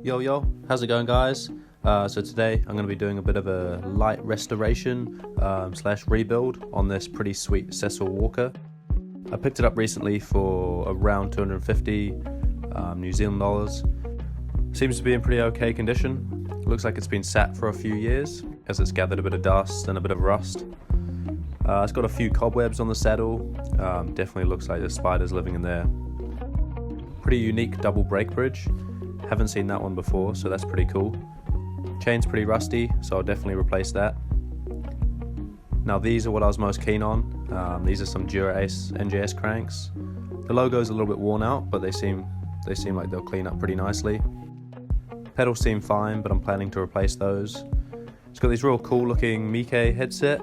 Yo, how's it going, guys? So today I'm going to be doing a bit of a light restoration slash rebuild on this pretty sweet Cecil Walker. I picked it up recently for around 250 New Zealand dollars. Seems to be in pretty okay condition. Looks like it's been sat for a few years as it's gathered a bit of dust and a bit of rust. It's got a few cobwebs on the saddle. Definitely looks like there's spiders living in there. Pretty unique double brake bridge. Haven't seen that one before, so that's pretty cool. Chain's pretty rusty, so I'll definitely replace that. Now these are what I was most keen on. These are some Dura-Ace NJS cranks. The logo's a little bit worn out, but they seem like they'll clean up pretty nicely. Pedals seem fine, but I'm planning to replace those. It's got this real cool looking Mike headset.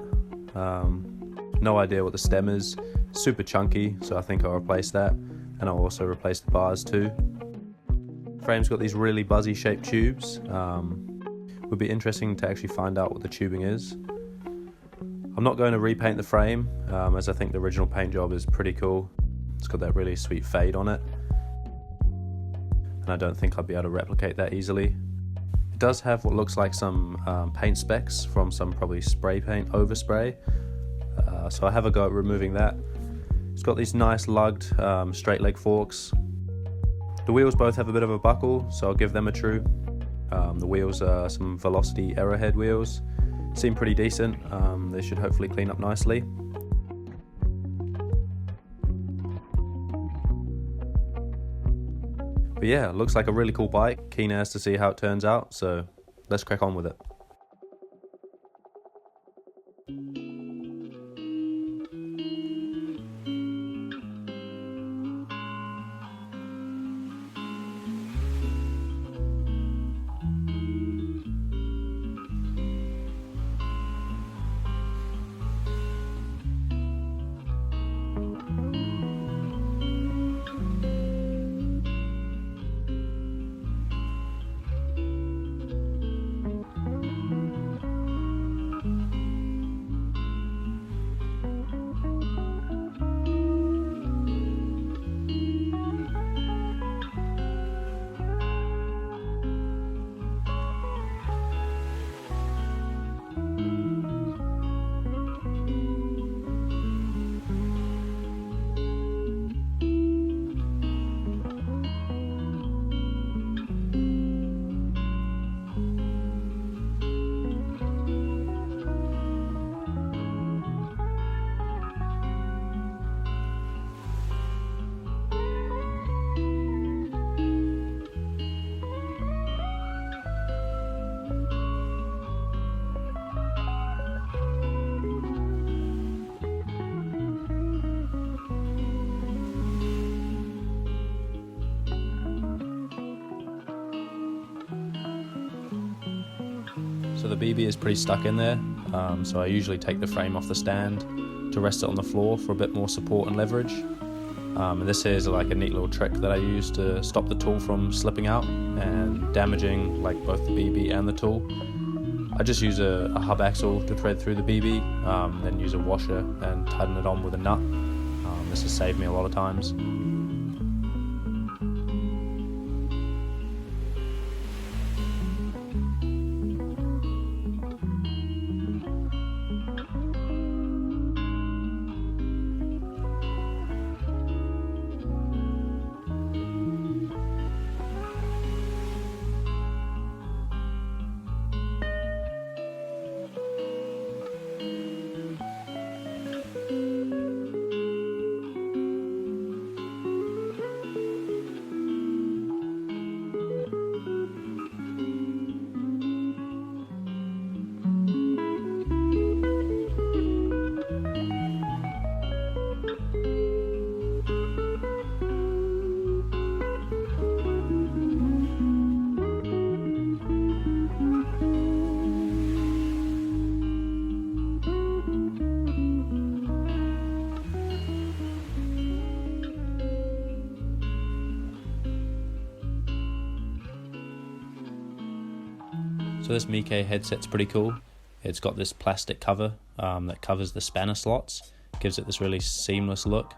No idea what the stem is. Super chunky, so I think I'll replace that. And I'll also replace the bars too. Frame's got these really buzzy shaped tubes. Would be interesting to actually find out what the tubing is. I'm not going to repaint the frame, as I think the original paint job is pretty cool. It's got that really sweet fade on it. And I don't think I'll be able to replicate that easily. It does have what looks like some paint specks from some probably spray paint overspray. So I have a go at removing that. It's got these nice lugged straight leg forks. The wheels both have a bit of a buckle, so I'll give them a true. The wheels are some Velocity Arrowhead wheels. Seem pretty decent. They should hopefully clean up nicely. But yeah, looks like a really cool bike. Keen as to see how it turns out, so let's crack on with it. So the BB is pretty stuck in there, so I usually take the frame off the stand to rest it on the floor for a bit more support and leverage. And this is like a neat little trick that I use to stop the tool from slipping out and damaging like both the BB and the tool. I just use a hub axle to thread through the BB, then use a washer and tighten it on with a nut. This has saved me a lot of times. So this Mike headset's pretty cool. It's got this plastic cover that covers the spanner slots, gives it this really seamless look.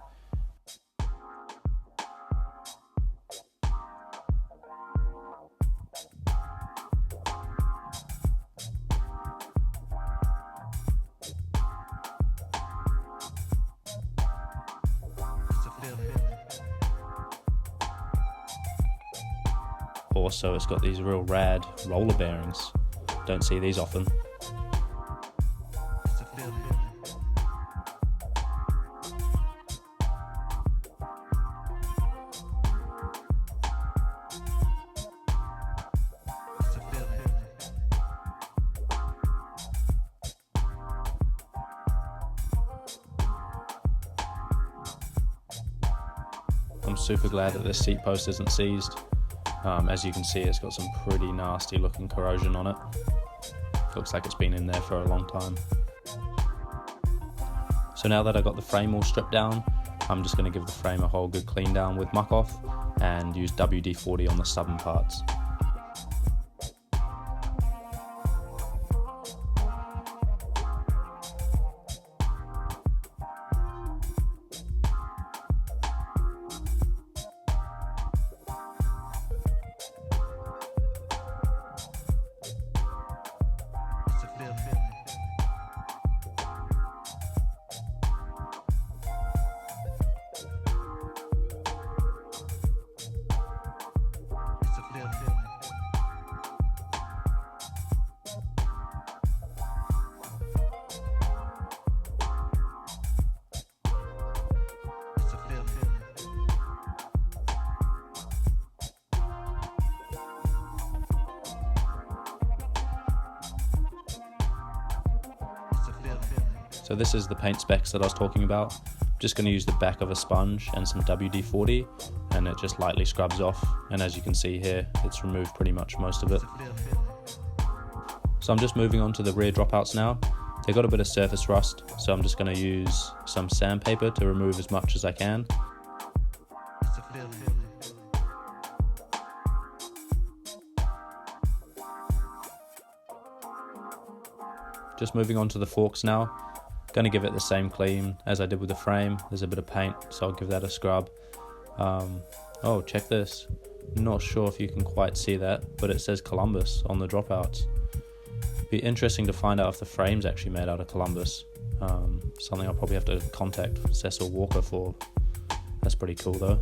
Also, it's got these real rad roller bearings. Don't see these often. I'm super glad that this seat post isn't seized. As you can see, it's got some pretty nasty looking corrosion on it. Looks like it's been in there for a long time. So now that I got the frame all stripped down, I'm just going to give the frame a whole good clean down with muck off and use WD-40 on the stubborn parts. So this is the paint specs that I was talking about. Just going to use the back of a sponge and some WD-40, and it just lightly scrubs off, and as you can see here, it's removed pretty much most of it. So I'm just moving on to the rear dropouts now. They've got a bit of surface rust, so I'm just going to use some sandpaper to remove as much as I can. Just moving on to the forks now. Going to give it the same clean as I did with the frame. There's a bit of paint, so I'll give that a scrub. Oh, check this. Not sure if you can quite see that, but it says Columbus on the dropouts. Be interesting to find out if the frame's actually made out of Columbus. Something I'll probably have to contact Cecil Walker for. That's pretty cool though.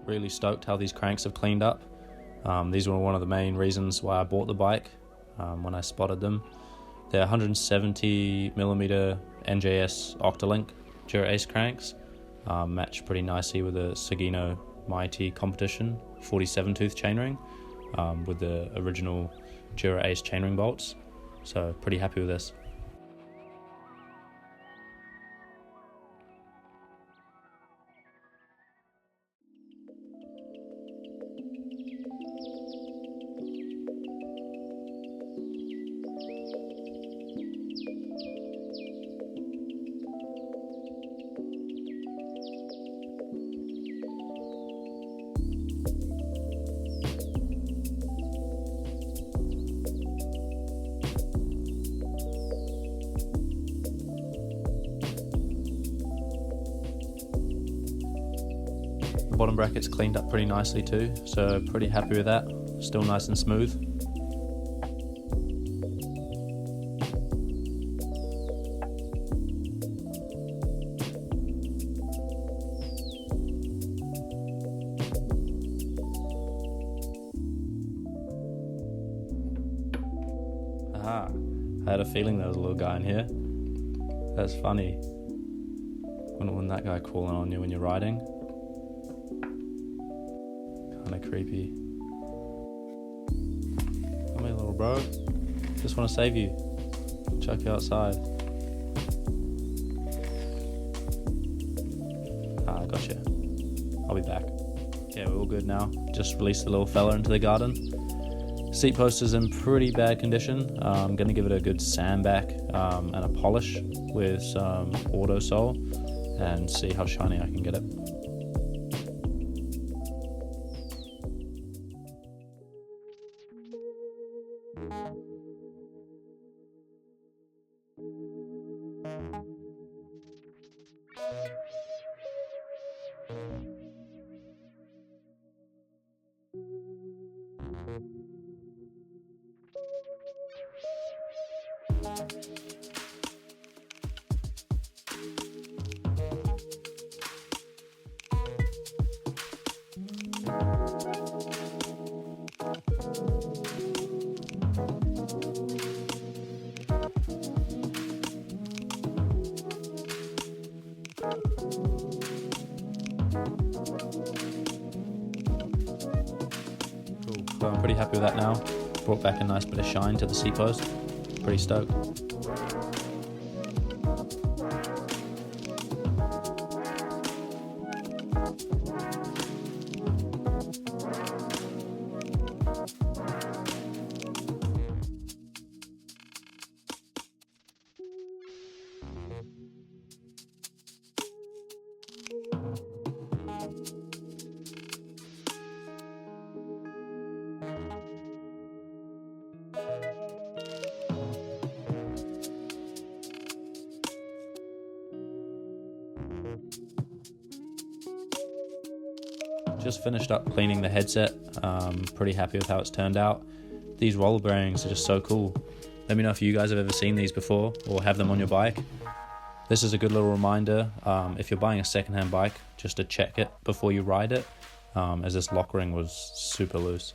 Really stoked how these cranks have cleaned up. These were one of the main reasons why I bought the bike when I spotted them. They're 170mm NJS Octalink Dura Ace cranks, match pretty nicely with the Sagino Mighty Competition 47 tooth chainring with the original Dura Ace chainring bolts. So pretty happy with this. The bottom bracket's cleaned up pretty nicely too, so pretty happy with that. Still nice and smooth. Aha, I had a feeling there was a little guy in here. That's funny. Wouldn't want that guy crawling on you when you're riding. Kinda creepy. Come here, little bro. Just want to save you. Chuck you outside. Ah, gotcha. I'll be back. Yeah, we're all good now. Just released the little fella into the garden. Seat post is in pretty bad condition. I'm going to give it a good sandback and a polish with some auto sole and see how shiny I can get it. So I'm pretty happy with that now. Brought back a nice bit of shine to the seat post. Pretty stoked. Just finished up cleaning the headset. Pretty happy with how it's turned out. These roller bearings are just so cool. Let me know if you guys have ever seen these before or have them on your bike. This is a good little reminder if you're buying a secondhand bike, just to check it before you ride it, as this lock ring was super loose.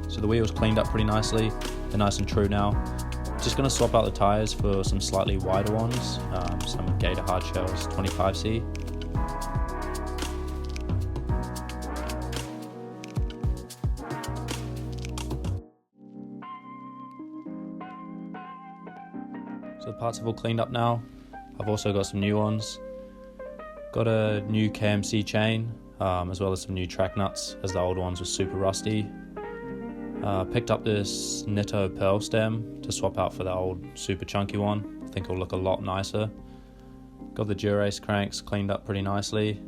So the wheel's cleaned up pretty nicely. They're nice and true now. Just going to swap out the tyres for some slightly wider ones, some Gator Hardshells 25C. So the parts have all cleaned up now. I've also got some new ones. Got a new KMC chain, as well as some new track nuts, as the old ones were super rusty. Picked up this Netto pearl stem to swap out for the old super chunky one. I think it'll look a lot nicer. Got the Durace cranks cleaned up pretty nicely.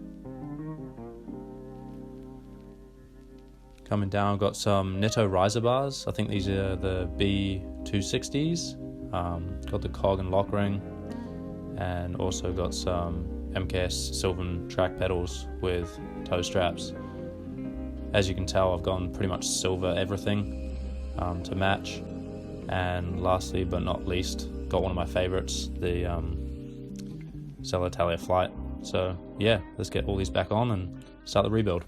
Coming down, got some Netto riser bars. I think these are the B260s. Got the cog and lock ring, and also got some MKS Sylvan track pedals with toe straps. As you can tell, I've gone pretty much silver everything to match. And lastly but not least, got one of my favorites, the Cell Italia Flight. So yeah, let's get all these back on and start the rebuild.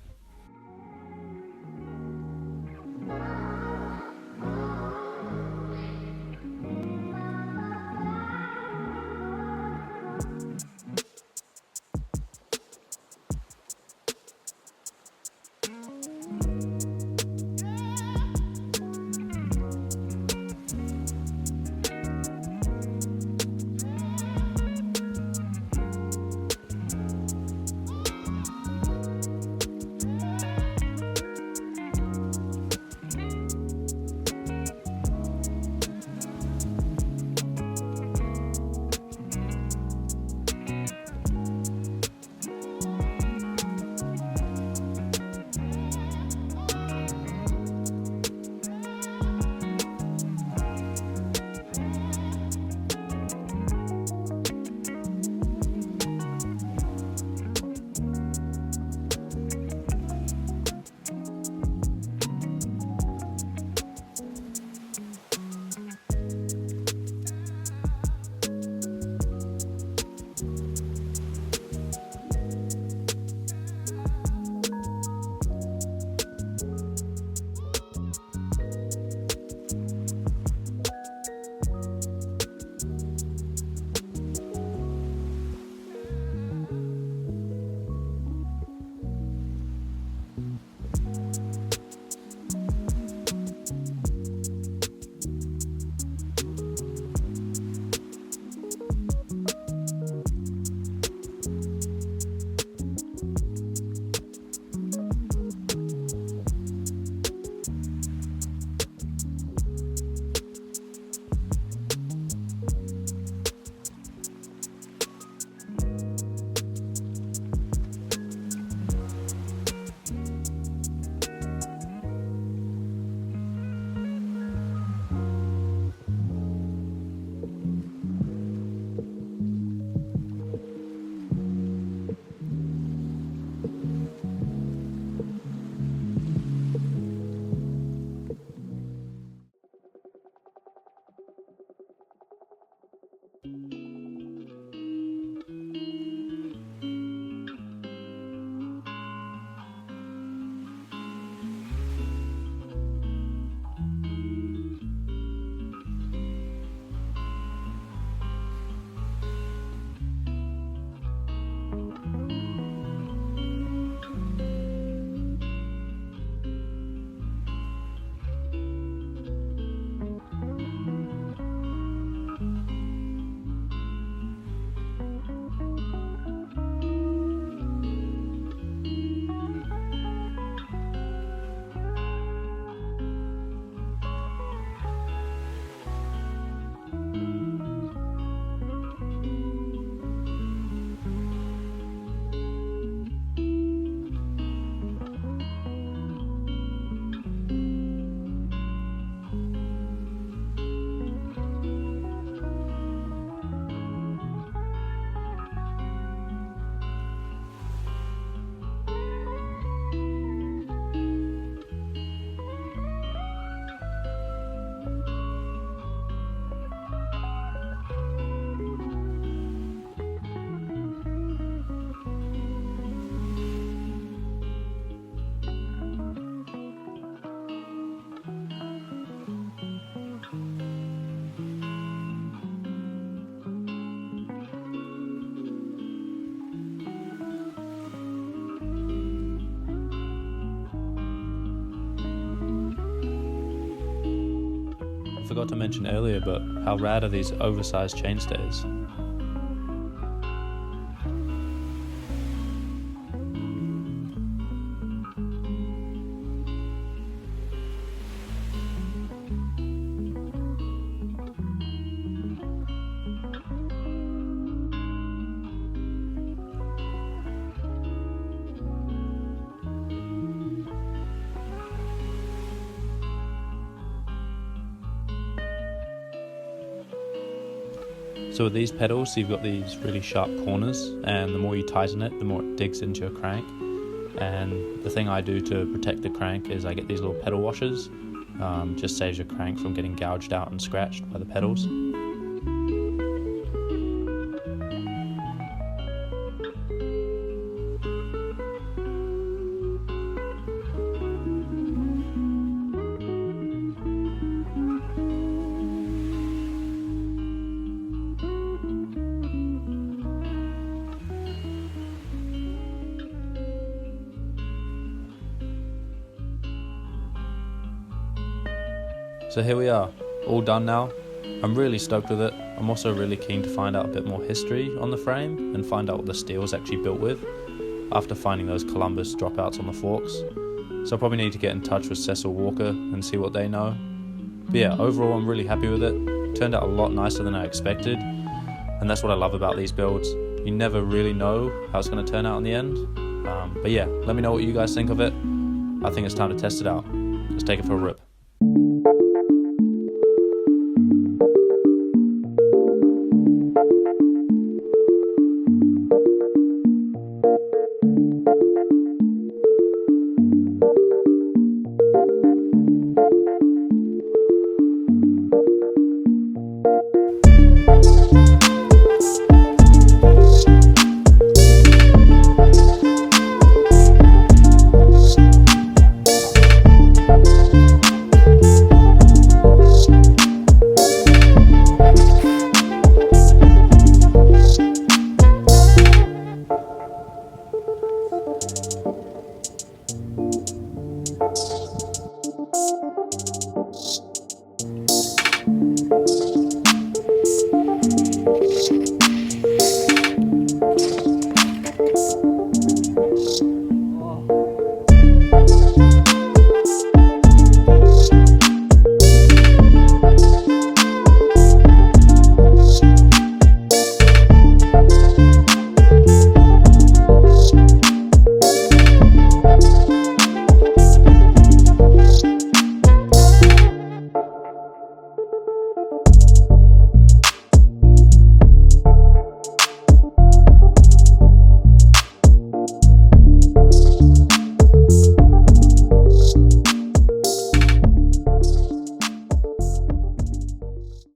forgot to mention earlier, but how rad are these oversized chainstays? So with these pedals, you've got these really sharp corners, and the more you tighten it, the more it digs into your crank. And the thing I do to protect the crank is I get these little pedal washers. Just saves your crank from getting gouged out and scratched by the pedals. So here we are, all done now. I'm really stoked with it. I'm also really keen to find out a bit more history on the frame and find out what the steel is actually built with after finding those Columbus dropouts on the forks. So I'll probably need to get in touch with Cecil Walker and see what they know. But yeah, overall I'm really happy with it. Turned out a lot nicer than I expected, and that's what I love about these builds. You never really know how it's going to turn out in the end. But yeah, let me know what you guys think of it. I think it's time to test it out. Let's take it for a rip.